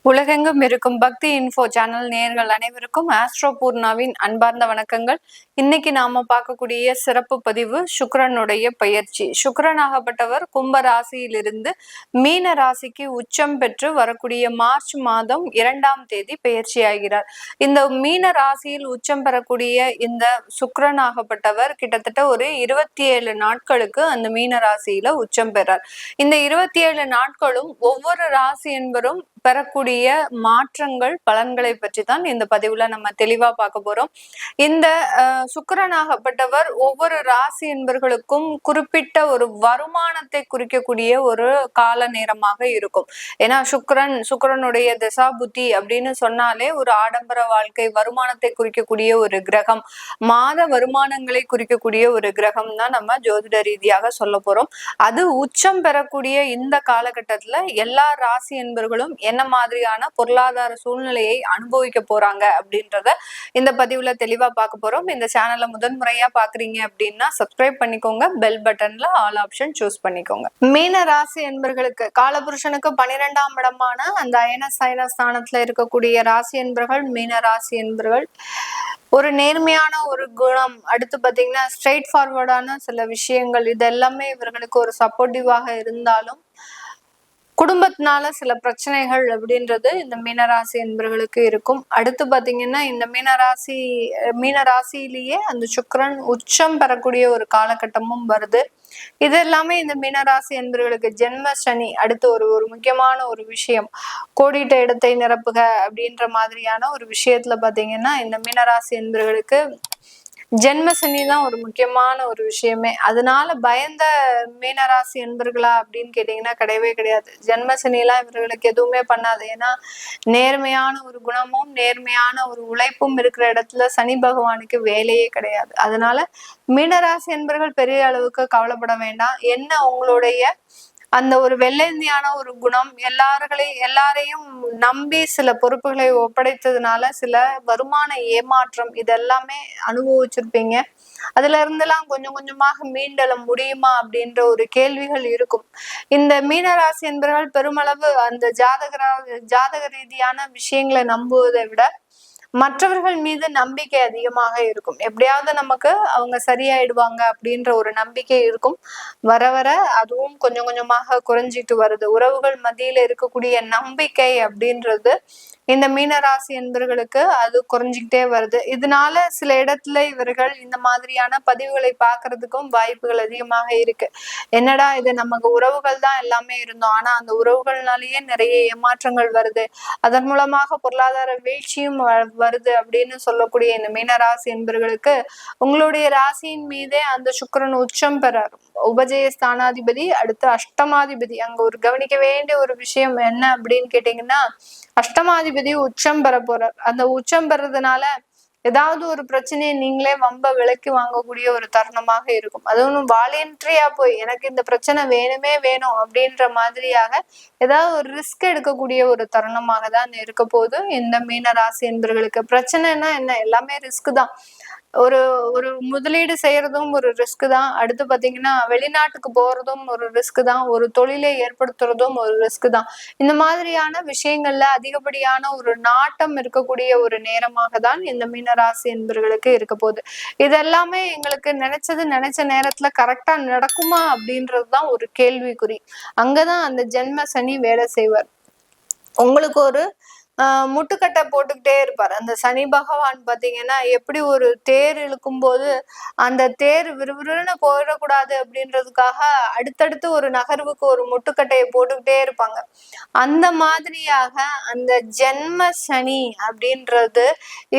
உலகெங்கும் இருக்கும் பக்தி இன்ஃபோ சேனல் நேயர்கள் அனைவருக்கும் ஆஸ்ட்ரோ பூர்ணாவின் அன்பார்ந்த வணக்கங்கள். இன்னைக்கு நாம பார்க்கக்கூடிய சிறப்பு பதிவு சுக்கிரனுடைய பயிற்சி. சுக்கிரனாகப்பட்டவர் கும்ப ராசியிலிருந்து மீன ராசிக்கு உச்சம் பெற்று வரக்கூடிய மார்ச் மாதம் 2ஆம் தேதி பயிற்சி ஆகிறார். இந்த மீன ராசியில் உச்சம் பெறக்கூடிய இந்த சுக்கிரனாகப்பட்டவர் கிட்டத்தட்ட ஒரு 27 நாட்களுக்கு அந்த மீன ராசியில உச்சம் பெறார். இந்த 27 நாட்களும் ஒவ்வொரு ராசி என்பரும் பெறக்கூடிய மாற்றங்கள் பலன்களை பற்றி தான் இந்த பதிவுல நம்ம தெளிவா பார்க்க போறோம். இந்த சுக்கிரனாகப்பட்டவர் ஒவ்வொரு ராசி என்பர்களுக்கும் குறிப்பிட்ட ஒரு வருமானத்தை குறிக்கக்கூடிய ஒரு கால நேரமாக இருக்கும். ஏன்னா சுக்கிரனுடைய தசா புத்தி அப்படின்னு சொன்னாலே ஒரு ஆடம்பர வாழ்க்கை, வருமானத்தை குறிக்கக்கூடிய ஒரு கிரகம், மாத வருமானங்களை குறிக்கக்கூடிய ஒரு கிரகம் தான் நம்ம ஜோதிட ரீதியாக சொல்ல போறோம். அது உச்சம் பெறக்கூடிய இந்த காலகட்டத்துல எல்லா ராசி என்பர்களும் என்ன மாதிரியான பொருளாதார சூழ்நிலையை அனுபவிக்க போறாங்க அப்படின்றத இந்த பதிவுல தெளிவா பார்க்க போறோம். இந்த சேனலை முதன்முறையா பாக்குறீங்க அப்படின்னா சப்ஸ்கிரைப் பண்ணிக்கோங்க, பெல் பட்டன்ல ஆல் ஆப்ஷன் சூஸ் பண்ணிக்கோங்க. மீன ராசி என்பர்களுக்கு காலபுருஷனுக்கு 12ஆம் இடமான அந்த அயன சயன ஸ்தானத்துல இருக்கக்கூடிய ராசி என்பர்கள் மீன ராசி என்பர்கள் ஒரு நேர்மையான ஒரு குணம், அடுத்து பாத்தீங்கன்னா ஸ்ட்ரெயிட் ஃபார்வர்டான சில விஷயங்கள், இது எல்லாமே இவர்களுக்கு ஒரு சப்போர்ட்டிவாக இருந்தாலும் குடும்பத்தினால சில பிரச்சனைகள் அப்படின்றது இந்த மீனராசி என்பவர்களுக்கு இருக்கும். அடுத்து பாத்தீங்கன்னா இந்த மீனராசியிலேயே அந்த சுக்கிரன் உச்சம் பெறக்கூடிய ஒரு காலகட்டமும் வருது. இது எல்லாமே இந்த மீனராசி என்பவர்களுக்கு ஜென்ம சனி அடுத்து ஒரு முக்கியமான ஒரு விஷயம், கோடிட்ட இடத்தை நிரப்புக அப்படின்ற மாதிரியான ஒரு விஷயத்துல பாத்தீங்கன்னா இந்த மீனராசி என்பவர்களுக்கு ஜென்ம சனி தான் ஒரு முக்கியமான ஒரு விஷயமே. அதனால பயந்த மீனராசி என்பர்களா அப்படின்னு கேட்டீங்கன்னா கிடையவே கிடையாது. ஜென்ம சனியெல்லாம் இவர்களுக்கு எதுவுமே பண்ணாது. ஏன்னா நேர்மையான ஒரு குணமும் நேர்மையான ஒரு உழைப்பும் இருக்கிற இடத்துல சனி பகவானுக்கு வேலையே கிடையாது. அதனால மீனராசி என்பர்கள் பெரிய அளவுக்கு கவலைப்பட வேண்டாம். என்ன உங்களுடைய அந்த ஒரு வெள்ளந்தியான ஒரு குணம், எல்லாரையும் நம்பி சில பொறுப்புகளை ஒப்படைத்ததுனால சில வருமான ஏமாற்றம் இதெல்லாமே அனுபவிச்சிருப்பீங்க. அதுல இருந்தெல்லாம் கொஞ்சம் கொஞ்சமாக மீண்டெழ முடியுமா அப்படின்ற ஒரு கேள்விகள் இருக்கும். இந்த மீனராசி என்பவர்கள் பெருமளவு அந்த ஜாதக ரீதியான விஷயங்களை நம்புவதை விட மற்றவர்கள் மீது நம்பிக்கை அதிகமாக இருக்கும். எப்படியாவது நமக்கு அவங்க சரியாயிடுவாங்க அப்படின்ற ஒரு நம்பிக்கை இருக்கும். வர வர அதுவும் கொஞ்சம் கொஞ்சமாக குறைஞ்சிட்டு வருது. உறவுகள் மத்தியில இருக்கக்கூடிய நம்பிக்கை அப்படின்றது இந்த மீனராசி என்பவர்களுக்கு அது குறைஞ்சிக்கிட்டே வருது. இதனால சில இடத்துல இவர்கள் இந்த மாதிரியான பதிவுகளை பார்க்கறதுக்கும் வாய்ப்புகள் அதிகமாக இருக்கு. என்னடா இது, நமக்கு உறவுகள் தான் எல்லாமே இருந்தோம், ஆனா அந்த உறவுகள்னாலேயே நிறைய ஏமாற்றங்கள் வருது, அதன் மூலமாக பொருளாதார வீழ்ச்சியும் வருது அப்படின்னு சொல்லக்கூடிய இந்த மீனராசி என்பவர்களுக்கு உங்களுடைய ராசியின் மீதே அந்த சுக்கிரன் உச்சம் பெறார். உபஜய ஸ்தானாதிபதி அடுத்து அஷ்டமாதிபதி. அங்க ஒரு கவனிக்க வேண்டிய ஒரு விஷயம் என்ன அப்படின்னு கேட்டீங்கன்னா, அஷ்டமாதிபதி உச்சம் பெற போறார். அந்த உச்சம் பெறதுனால ஏதாவது ஒரு பிரச்சனையை நீங்களே வம்ப விலக்கி வாங்கக்கூடிய ஒரு தருணமாக இருக்கும். அதுவும் வாலண்டரியா போய் எனக்கு இந்த பிரச்சனை வேணும் அப்படின்ற மாதிரியாக ஏதாவது ஒரு ரிஸ்க் எடுக்கக்கூடிய ஒரு தருணமாக தான் இருக்க போது இந்த மீன ராசி என்பவர்களுக்கு. பிரச்சனைனா என்ன, எல்லாமே ரிஸ்க் தான். ஒரு முதலீடு செய்யறதும் ஒரு ரிஸ்க் தான். அடுத்து பாத்தீங்கன்னா வெளிநாட்டுக்கு போறதும் ஒரு ரிஸ்க் தான். ஒரு தொழிலை ஏற்படுத்துறதும் ஒரு ரிஸ்க் தான். இந்த மாதிரியான விஷயங்கள்ல அதிகப்படியான ஒரு நாட்டம் இருக்கக்கூடிய ஒரு நேரமாக தான் இந்த மீனராசி என்பவர்களுக்கு இருக்க போகுது. இதெல்லாமே எங்களுக்கு நினைச்ச நேரத்துல கரெக்டா நடக்குமா அப்படின்றதுதான் ஒரு கேள்விக்குறி. அங்கதான் அந்த ஜென்ம சனி வேலை செய்வார். உங்களுக்கு ஒரு முட்டுக்கட்டை போட்டுக்கிட்டே இருப்பார். அந்த சனி பகவான் பாத்தீங்கன்னா எப்படி ஒரு தேர் இழுக்கும் போது அந்த தேர் விறுவிறுன்னு போயிடக்கூடாது அப்படின்றதுக்காக அடுத்தடுத்து ஒரு நகர்வுக்கு ஒரு முட்டுக்கட்டையை போட்டுக்கிட்டே இருப்பாங்க. அந்த மாதிரியாக அந்த ஜென்ம சனி அப்படின்றது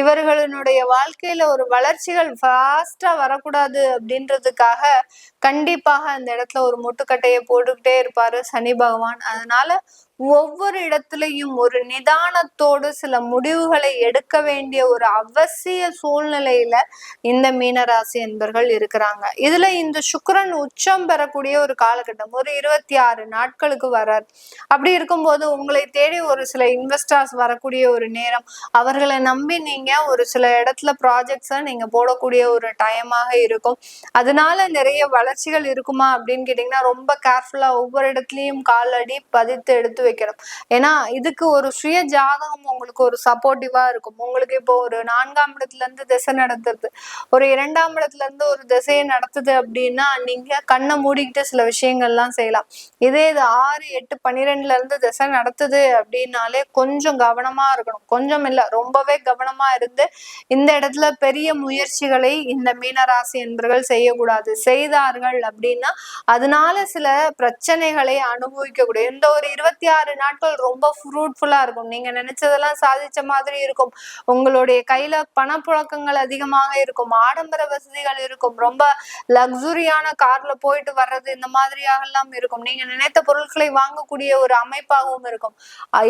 இவர்களுடைய வாழ்க்கையில ஒரு வளர்ச்சிகள் ஃபாஸ்டா வரக்கூடாது அப்படின்றதுக்காக கண்டிப்பாக அந்த இடத்துல ஒரு முட்டுக்கட்டையை போட்டுக்கிட்டே இருப்பாரு சனி பகவான். அதனால ஒவ்வொரு இடத்துலையும் ஒரு நிதானத்தோடு சில முடிவுகளை எடுக்க வேண்டிய ஒரு அவசிய சூழ்நிலையில இந்த மீனராசி என்பர்கள் இருக்கிறாங்க. இதுல இந்த சுக்கிரன் உச்சம் பெறக்கூடிய ஒரு காலகட்டம் ஒரு 26 நாட்களுக்கு வர்றார். அப்படி இருக்கும்போது உங்களை தேடி ஒரு சில இன்வெஸ்டர்ஸ் வரக்கூடிய ஒரு நேரம், அவர்களை நம்பி நீங்க ஒரு சில இடத்துல ப்ராஜெக்ட்ஸை நீங்க போடக்கூடிய ஒரு டைமாக இருக்கும். அதனால நிறைய வளர்ச்சிகள் இருக்குமா அப்படின்னு கேட்டீங்கன்னா ரொம்ப கேர்ஃபுல்லா ஒவ்வொரு இடத்துலயும் காலடி பதித்து எடுத்து வைக்கணும். ஏன்னா இதுக்கு ஒரு சுய ஜாதகம் உங்களுக்கு ஒரு சப்போர்ட்டிவா இருக்கும். உங்களுக்கு இப்போ ஒரு 4ஆம் இடத்துல இருந்து திசை நடத்துறது, ஒரு 2ஆம் இடத்துல இருந்து ஒரு திசையை நடத்துது அப்படின்னா நீங்க கண்ணை மூடிக்கிட்டு சில விஷயங்கள்லாம் செய்யலாம். இதே இது 6, 8, 12ல இருந்து திசை நடத்துது அப்படின்னாலே கொஞ்சம் கவனமா இருக்கணும். கொஞ்சம் இல்ல, ரொம்பவே கவனமா இருந்து இந்த இடத்துல பெரிய முயற்சிகளை இந்த மீனராசி என்பர்கள் செய்யக்கூடாது. செய்தார்கள் அப்படின்னா அதனால சில பிரச்சனைகளை அனுபவிக்கக்கூடிய இந்த ஒரு 26 நாட்கள் ரொம்ப ஃப்ரூட்ஃபுல்லா இருக்கும். நீங்க நினைச்சதெல்லாம் சாதிச்ச மாதிரி இருக்கும். உங்களுடைய கையில பணப்புழக்கங்கள் அதிகமாக இருக்கும், ஆடம்பர வசதிகள் இருக்கும், ரொம்ப லக்ஸுரியான கார்ல போயிட்டு வர்றது இந்த மாதிரியாக எல்லாம் இருக்கும். நீங்க நினைத்த பொருட்களை வாங்கக்கூடிய ஒரு அமைப்பாகவும் இருக்கும்.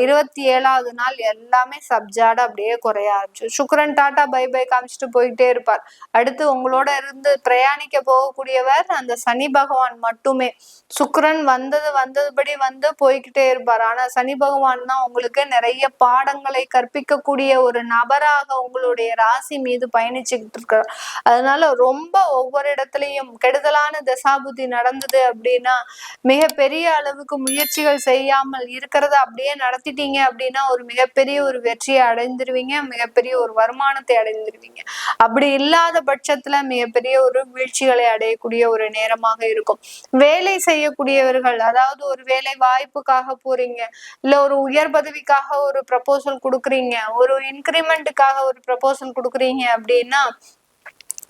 27வது நாள் எல்லாமே சப்ஜாடா அப்படியே குறைய ஆரம்பிச்சு. சுக்கிரன் டாட்டா பை பை காமிச்சிட்டு போயிட்டே இருப்பார். அடுத்து உங்களோட இருந்து பிரயாணிக்க போகக்கூடியவர் அந்த சனி பகவான் மட்டுமே. சுக்கிரன் வந்ததுபடி வந்து போய்கிட்டே இருப்பார். ஆனா சனி பகவான் தான் உங்களுக்கு நிறைய பாடங்களை கற்பிக்கக்கூடிய ஒரு நபராக உங்களுடைய ராசி மீது பயணிச்சுக்கிட்டு இருக்கார். அதனால ரொம்ப ஒவ்வொரு இடத்துலயும் கெடுதலான தசாபுத்தி நடந்தது அப்படின்னா மிகப்பெரிய அளவுக்கு முயற்சிகள் செய்யாமல் இருக்கிறத அப்படியே நடத்திட்டீங்க அப்படின்னா ஒரு மிகப்பெரிய ஒரு வெற்றியை அடைந்துருவீங்க, மிகப்பெரிய ஒரு வருமானத்தை அடைந்துருவீங்க. அப்படி இல்லாத பட்சத்துல மிகப்பெரிய ஒரு வீழ்ச்சிகளை அடையக்கூடிய ஒரு நேரமாக இருக்கும். வேலை செய்யக்கூடியவர்கள், அதாவது ஒரு வேலை வாய்ப்புக்காக போறீங்க, இல்ல ஒரு உயர் பதவிக்காக ஒரு ப்ரப்போசல் கொடுக்குறீங்க, ஒரு இன்கிரிமெண்ட்டுக்காக ஒரு ப்ரப்போசல் கொடுக்குறீங்க அப்படின்னா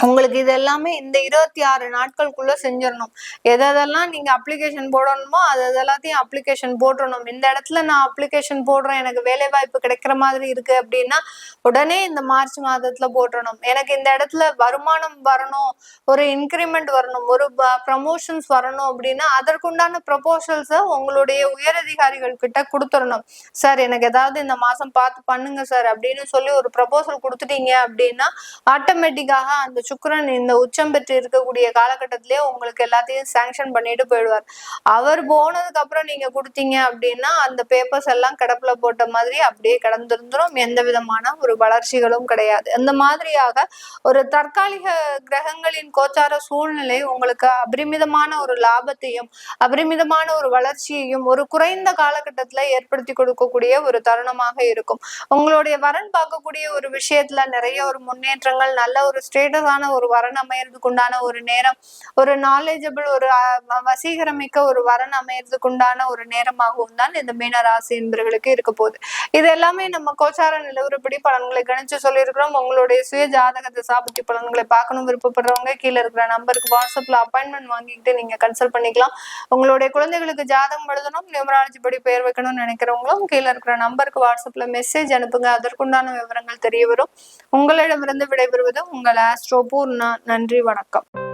உங்களுக்கு இது எல்லாமே இந்த 26 நாட்களுக்குள்ள செஞ்சிடணும். எதெல்லாம் நீங்க அப்ளிகேஷன் போடணுமோ அது எல்லாத்தையும் அப்ளிகேஷன் போட்டுடணும். இந்த இடத்துல நான் அப்ளிகேஷன் போடுறேன், எனக்கு வேலை வாய்ப்பு கிடைக்கிற மாதிரி இருக்கு அப்படின்னா உடனே இந்த மார்ச் மாதத்துல போட்டுடணும். எனக்கு இந்த இடத்துல வருமானம் வரணும், ஒரு இன்கிரிமெண்ட் வரணும், ஒரு ப்ரமோஷன்ஸ் வரணும் அப்படின்னா அதற்குண்டான ப்ரப்போசல்ஸை உங்களுடைய உயரதிகாரிகள் கிட்ட கொடுத்துடணும். சார் எனக்கு ஏதாவது இந்த மாசம் பார்த்து பண்ணுங்க சார் அப்படின்னு சொல்லி ஒரு ப்ரப்போசல் கொடுத்துட்டீங்க அப்படின்னா ஆட்டோமேட்டிக்காக அந்த சுக்கிரன் இந்த உச்சம் பெற்று இருக்கக்கூடிய காலகட்டத்திலேயே உங்களுக்கு எல்லாத்தையும் சாங்ஷன் பண்ணிட்டு போயிடுவார். அவர் போனதுக்கு அப்புறம் நீங்க கொடுத்தீங்க அப்படின்னா அந்த பேப்பர்ஸ் எல்லாம் கிடப்புல போட்ட மாதிரி அப்படியே கிடந்திருந்துரும். எந்த விதமான ஒரு வளர்ச்சிகளும் கிடையாது. அந்த மாதிரியாக ஒரு தற்காலிக கிரகங்களின் கோச்சார சூழ்நிலை உங்களுக்கு அபரிமிதமான ஒரு லாபத்தையும் அபரிமிதமான ஒரு வளர்ச்சியையும் ஒரு குறைந்த காலகட்டத்துல ஏற்படுத்தி கொடுக்கக்கூடிய ஒரு தருணமாக இருக்கும். உங்களுடைய வரன் பார்க்கக்கூடிய ஒரு விஷயத்துல நிறைய ஒரு முன்னேற்றங்கள், நல்ல ஒரு ஸ்டேட்டஸான ஒரு வரன் அமையறதுக்கு உண்டான ஒரு நேரம், ஒரு நாலேஜபிள், ஒரு வசீகரமிக்க ஒரு வரன் அமையறதுக்கு உண்டான ஒரு நேரமாகவும் தான் இந்த மீன ராசி என்பவர்களுக்கு இருக்க போகுது. இது எல்லாமே நம்ம கோச்சார நிலவரப்படி பலன்களை கணிச்சு சொல்லியிருக்கிறோம். உங்களுடைய சுய ஜாதக தசாபுத்தி பலன்களை பார்க்கணும் விருப்பப்படுறவங்க கீழே இருக்கிற நம்பருக்கு வாட்ஸ்அப்ல அப்பாயின்மெண்ட் வாங்கிட்டு நீங்க கன்சல்ட் பண்ணிக்கலாம். உங்களுடைய குழந்தைகளுக்கு ஜாதகம் எழுதணும், நியூமராலஜி படி பெயர் வைக்கணும்னு நினைக்கிறவங்களும் கீழே இருக்கிற நம்பருக்கு வாட்ஸ்அப்ல மெசேஜ் அனுப்புங்க. அதற்குண்டான விவரங்கள் தெரிய வரும். உங்களிடமிருந்து விடைபெறுவது உங்கள் ஆஸ்ட்ரோ பூர்ணா. நன்றி, வணக்கம்.